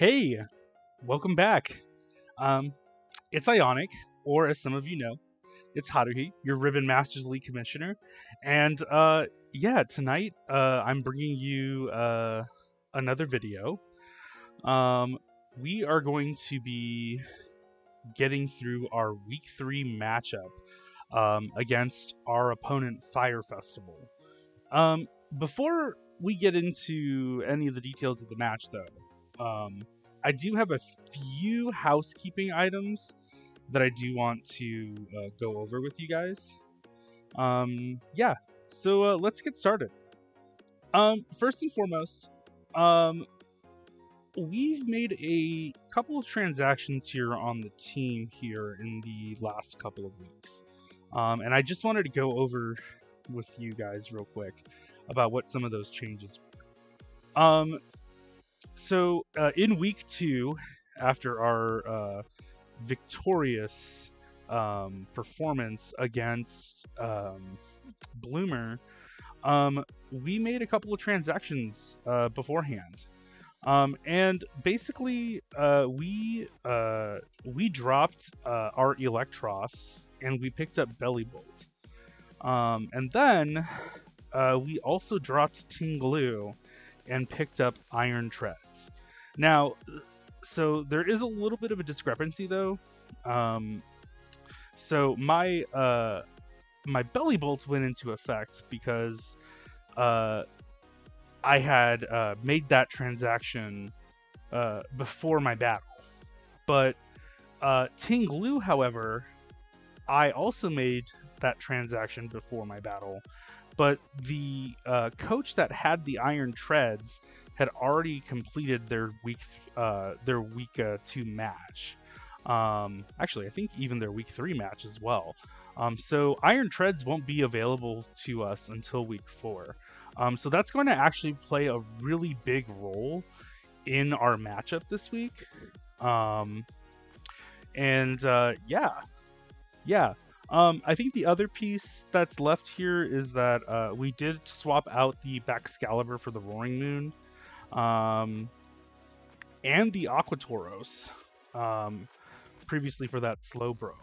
Hey, welcome back. Um, it's Ionic, or as some of you know, it's Haruhi, your Ribbon Masters League Commissioner. And yeah, tonight I'm bringing you another video. Um, we are going to be getting through our Week 3 matchup against our opponent FyreFestival. Before we get into any of the details of the match, though, I do have a few housekeeping items that I do want to go over with you guys. Yeah, so let's get started. First and foremost, we've made a couple of transactions here on the team here in the last couple of weeks. And I just wanted to go over with you guys real quick about what some of those changes were. So in week 2, after our victorious performance against Bloomer, we made a couple of transactions beforehand. And basically, we dropped our Electros and we picked up Bellybolt. And then we also dropped Tinglu and picked up Iron Treads. Now, so there is a little bit of a discrepancy though. So my my Bellybolt went into effect because I had made that transaction before my battle. But Tinglu, however, I also made that transaction before my battle. But the coach that had the Iron Treads had already completed their week 2 match. Actually, I think even their week 3 match as well. So Iron Treads won't be available to us until week 4. So that's going to actually play a really big role in our matchup this week. Yeah. I think the other piece that's left here is that we did swap out the Baxcalibur for the Roaring Moon, and the Aquatoros, previously for that Slowbro.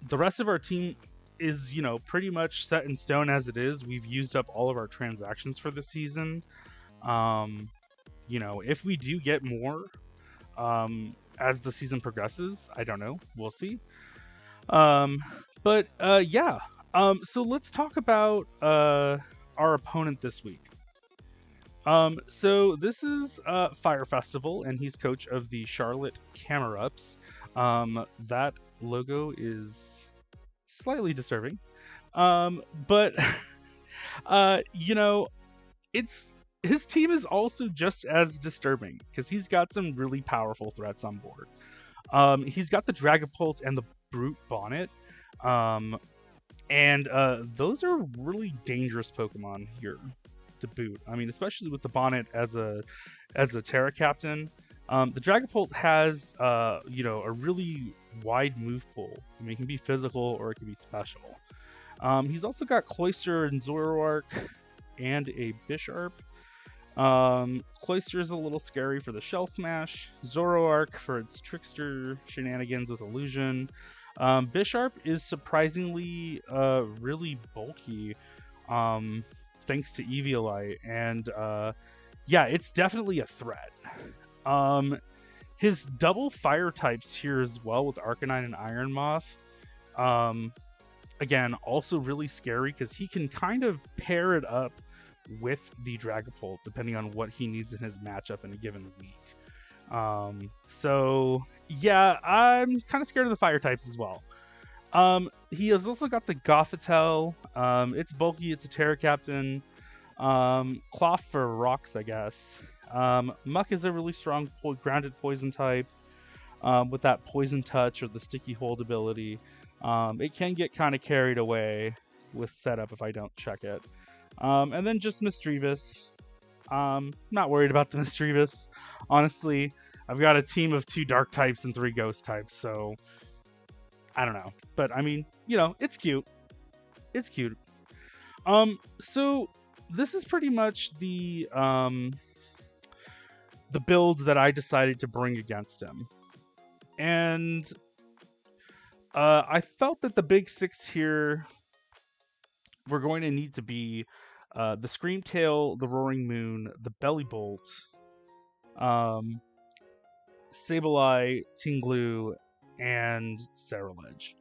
The rest of our team is, pretty much set in stone as it is. We've used up all of our transactions for the season. If we do get more as the season progresses, I don't know. We'll see. Yeah. So let's talk about our opponent this week. So this is FyreFestival, and he's coach of the Charlotte Camerupts. That logo is slightly disturbing. But it's his team is also just as disturbing because he's got some really powerful threats on board. He's got the Dragapult and the Brute Bonnet. And those are really dangerous Pokemon here to boot. I mean, especially with the Bonnet as a Terra Captain. The Dragapult has a really wide move pool. I mean, it can be physical or it can be special. He's also got Cloyster and Zoroark and a Bisharp. Cloyster is a little scary for the Shell Smash. Zoroark for its Trickster shenanigans with Illusion. Bisharp is surprisingly really bulky, thanks to Eviolite, and it's definitely a threat. His double fire types here as well with Arcanine and Iron Moth, again, also really scary because he can kind of pair it up with the Dragapult depending on what he needs in his matchup in a given week. So yeah, I'm kind of scared of the fire types as well. He has also got the Gothitelle. It's bulky, it's a Terra Captain. Cloth for rocks, I guess. Muck is a really strong grounded poison type, with that poison touch or the sticky hold ability. It can get kind of carried away with setup if I don't check it. And then just Misdreavus. Not worried about the Misdreavus. Honestly, I've got a team of 2 dark types and 3 ghost types, so I don't know. But I mean, it's cute. It's cute. So this is pretty much the the build that I decided to bring against him. And I felt that the big six here were going to need to be the Screamtail, the Roaring Moon, the Bellybolt, Sableye, Tinglu, and Cerulege.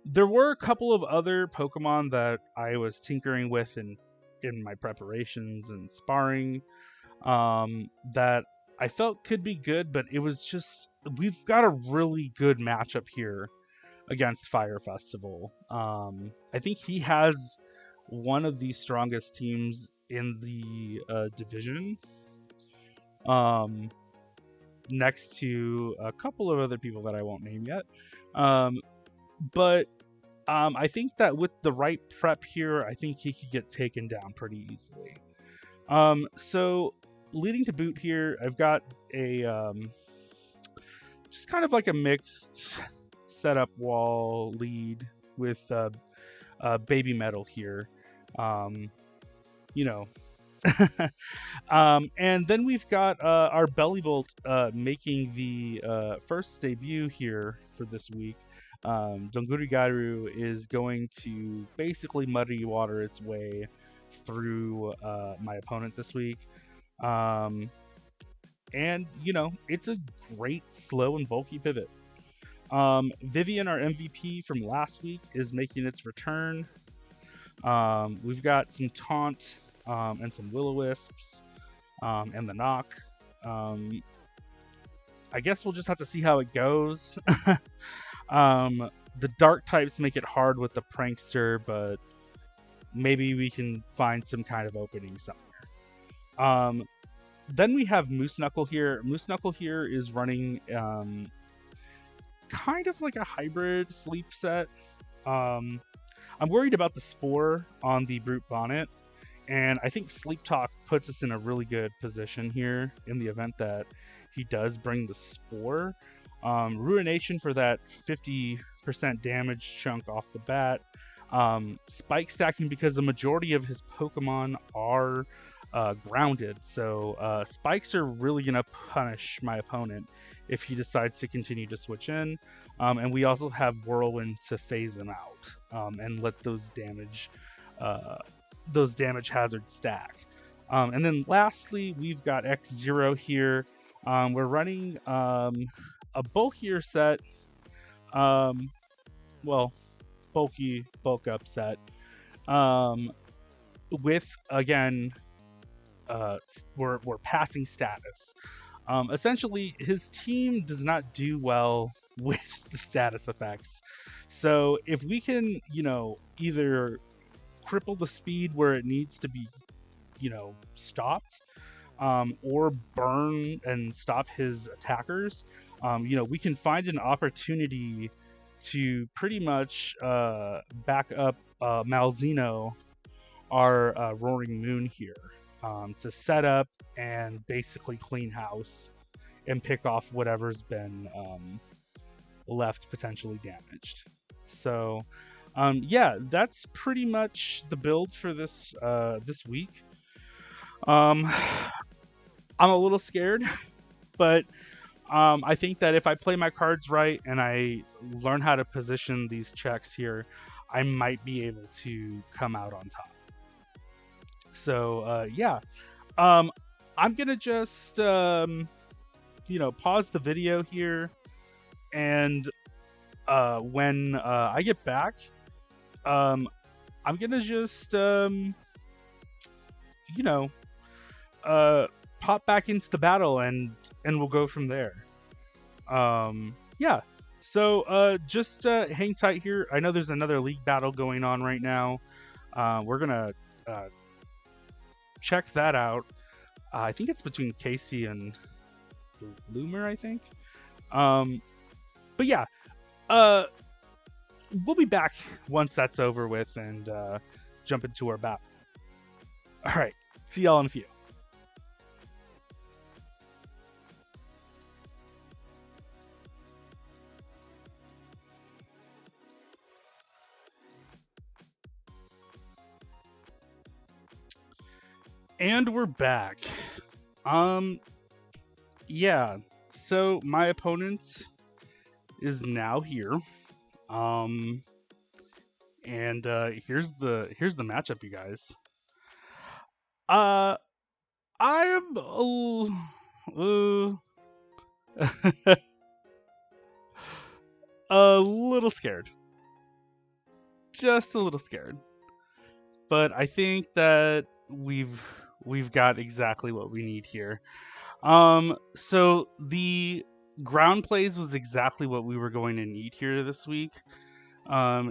There were a couple of other Pokemon that I was tinkering with in my preparations and sparring that I felt could be good, but it was just, we've got a really good matchup here against FyreFestival. I think he has one of the strongest teams in the division, next to a couple of other people that I won't name yet. But I think that with the right prep here, I think he could get taken down pretty easily. So leading to boot here, I've got a just kind of like a mixed setup wall lead with Baby Metal here. You know. And then we've got our Bellybolt making the first debut here for this week. Dongurigaru is going to basically muddy water its way through my opponent this week. And, you know, it's a great slow and bulky pivot. Vivian, our MVP from last week, is making its return. We've got some Taunt and some Will-O-Wisps and the Knock. I guess we'll just have to see how it goes. The Dark types make it hard with the Prankster, but maybe we can find some kind of opening somewhere. Then we have Moose Knuckle here. Moose Knuckle here is running kind of like a hybrid sleep set. I'm worried about the Spore on the Brute Bonnet, and I think Sleep Talk puts us in a really good position here in the event that he does bring the Spore. Ruination for that 50% damage chunk off the bat. Spike stacking because the majority of his Pokemon are grounded, so spikes are really going to punish my opponent if he decides to continue to switch in. And we also have Whirlwind to phase him out and let those damage hazards stack. And then lastly, we've got X0 here. We're running a bulkier set, bulky bulk up set, with, again, we're passing status. Essentially, his team does not do well with the status effects. So if we can, you know, either cripple the speed where it needs to be, you know, stopped, or burn and stop his attackers, you know, we can find an opportunity to pretty much back up Malzeno, our Roaring Moon here, to set up and basically clean house and pick off whatever's been left potentially damaged. So yeah, that's pretty much the build for this this week. I'm a little scared, but I think that if I play my cards right and I learn how to position these checks here, I might be able to come out on top. So yeah, I'm gonna just you know, pause the video here, and when I get back, I'm gonna just you know, pop back into the battle and we'll go from there. Yeah, so just hang tight here. I know there's another league battle going on right now. We're gonna check that out. I think it's between Casey and Loomer, I think. But yeah, we'll be back once that's over with and jump into our battle. All right, see y'all in a few. And we're back. Yeah. So my opponent is now here. Um, and here's the matchup, you guys. Uh, I am a little scared, just a little scared. But I think that we've got exactly what we need here. So the ground plays was exactly what we were going to need here this week.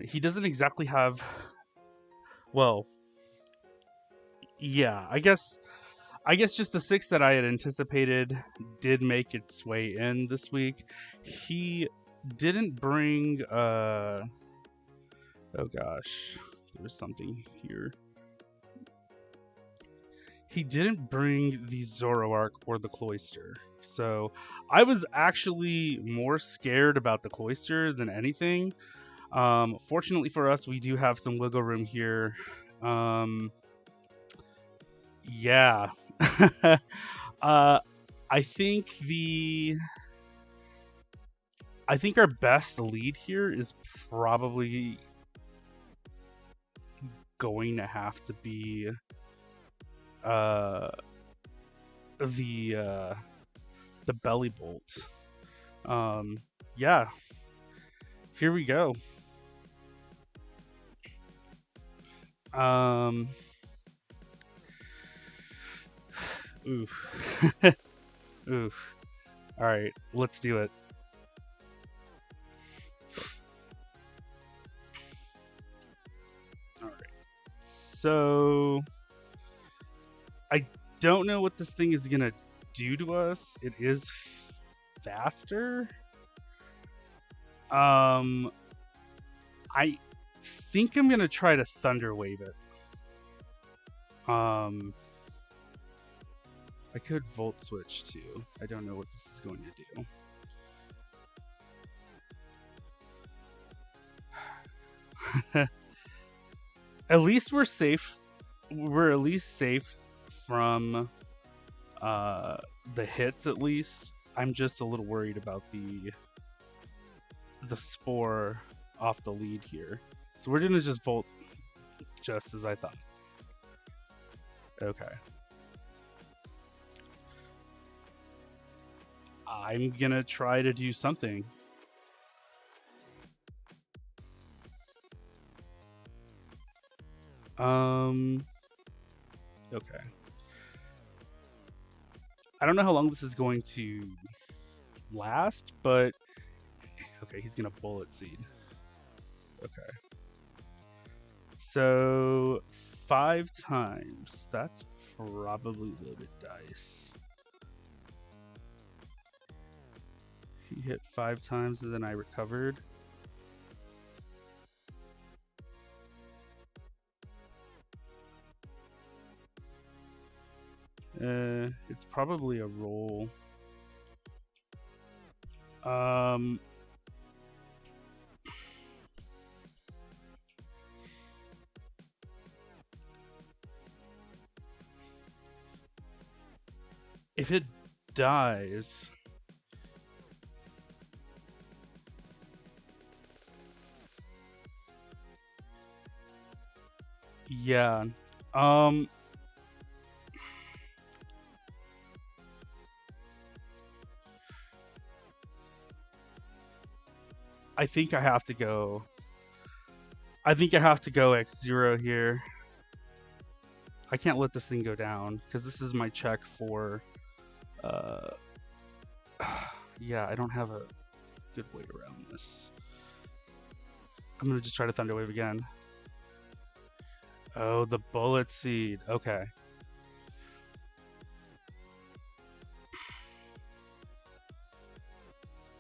He doesn't exactly have, well, yeah, I guess just the 6 that I had anticipated did make its way in this week. He didn't bring oh gosh, there was something here. He didn't bring the Zoroark or the Cloyster. So I was actually more scared about the Cloyster than anything. Fortunately for us, we do have some wiggle room here. Yeah. I think our best lead here is probably going to have to be the belly bolt. Yeah. Here we go. Oof. Oof. All right, let's do it. All right. So I don't know what this thing is gonna do to us. It is faster. I think I'm gonna try to Thunder Wave it. I could Volt Switch too. I don't know what this is going to do. At least we're safe. We're at least safe from the hits. At least I'm just a little worried about the Spore off the lead here. So we're gonna just Volt, just as I thought. Okay. I'm gonna try to do something. Okay. I don't know how long this is going to last, but okay, he's gonna Bullet Seed. Okay. So 5 times. That's probably loaded dice. He hit 5 times and then I recovered. It's probably a roll. If it dies, yeah. I think I have to go. I think I have to go X0 here. I can't let this thing go down because this is my check for. Yeah, I don't have a good way around this. I'm gonna just try to Thunder Wave again. Oh, the Bullet Seed. Okay.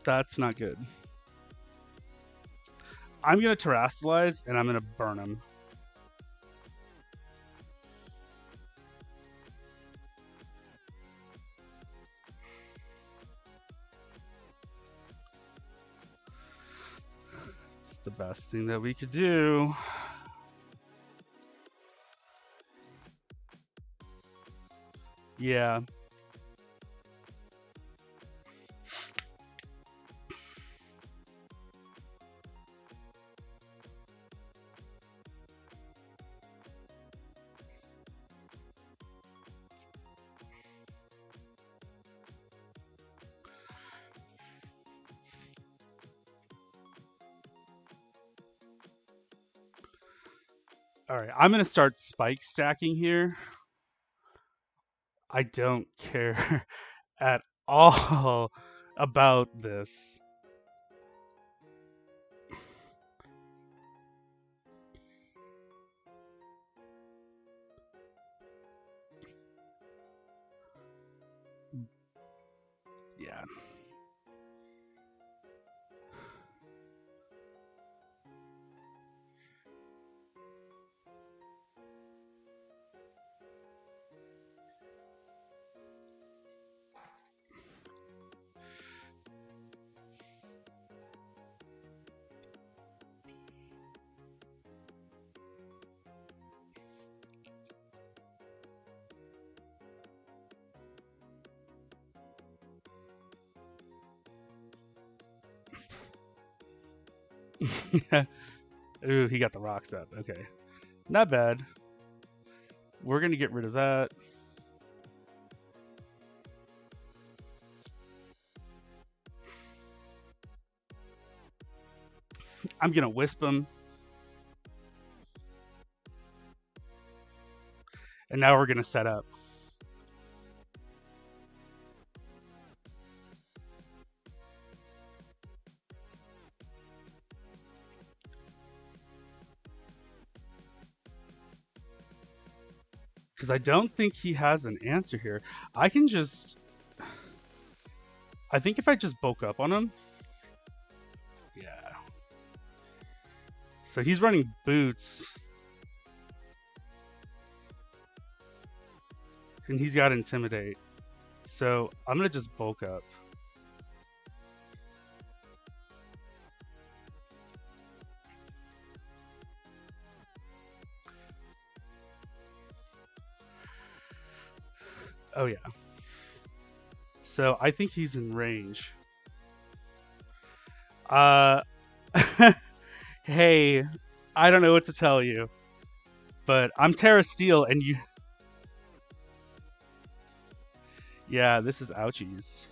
That's not good. I'm gonna Terrasilize and I'm gonna burn him. It's the best thing that we could do. Yeah. All right, I'm gonna start spike stacking here. I don't care at all about this. Yeah. Ooh, he got the rocks up. Okay. Not bad. We're going to get rid of that. I'm going to wisp him. And now we're going to set up. Because I don't think he has an answer here. I can just... I think if I just bulk up on him... Yeah. So he's running boots. And he's got intimidate. So I'm going to just bulk up. Oh, yeah. So I think he's in range. Hey, I don't know what to tell you. But I'm Terra Steel and you... Yeah, this is ouchies.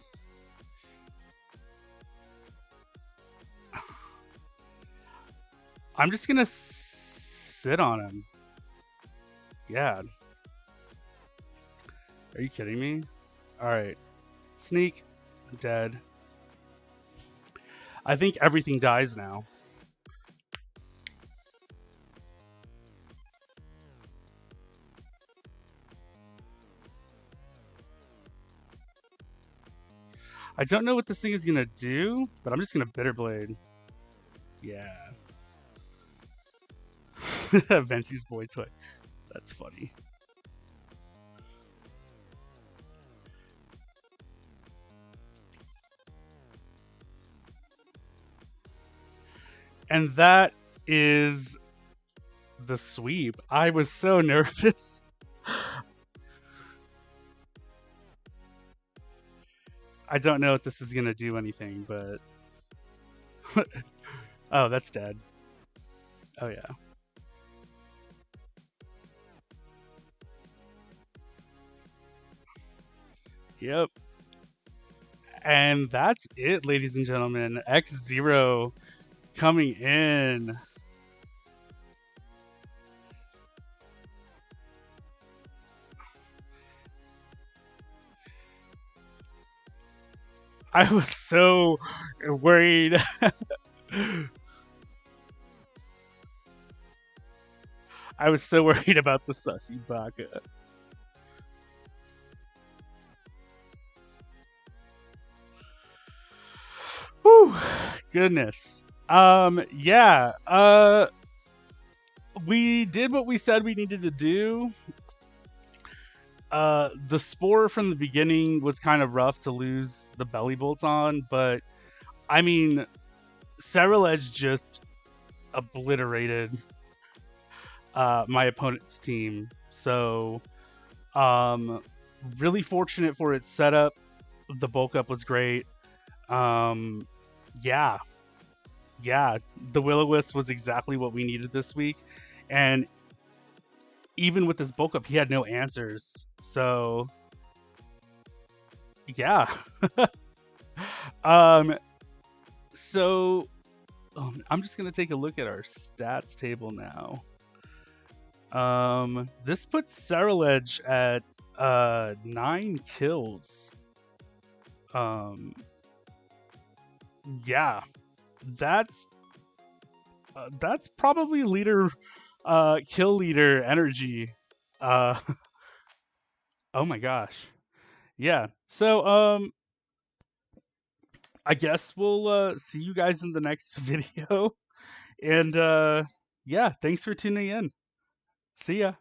I'm just gonna sit on him. Yeah. Are you kidding me? Alright. Sneak. Dead. I think everything dies now. I don't know what this thing is gonna do, but I'm just gonna Bitter Blade. Yeah. Venti's boy toy. That's funny. And that is the sweep. I was so nervous. I don't know if this is gonna do anything, but... Oh, that's dead. Oh, yeah. Yep. And that's it, ladies and gentlemen. X0 coming in. I was so worried. I was so worried about the Sussiest of Bakas. Whew, goodness. Yeah. We did what we said we needed to do. The spore from the beginning was kind of rough to lose the belly bolt on, but I mean, Cereledge just obliterated my opponent's team. So, really fortunate for its setup. The bulk up was great. Yeah. Yeah, the Will-O-Wisp was exactly what we needed this week. And even with this bulk up, he had no answers. So, yeah. So, I'm just going to take a look at our stats table now. This puts Saralege at 9 kills. Yeah, that's probably leader kill leader energy. Uh oh my gosh. Yeah. So I guess we'll see you guys in the next video. And yeah, thanks for tuning in. See ya.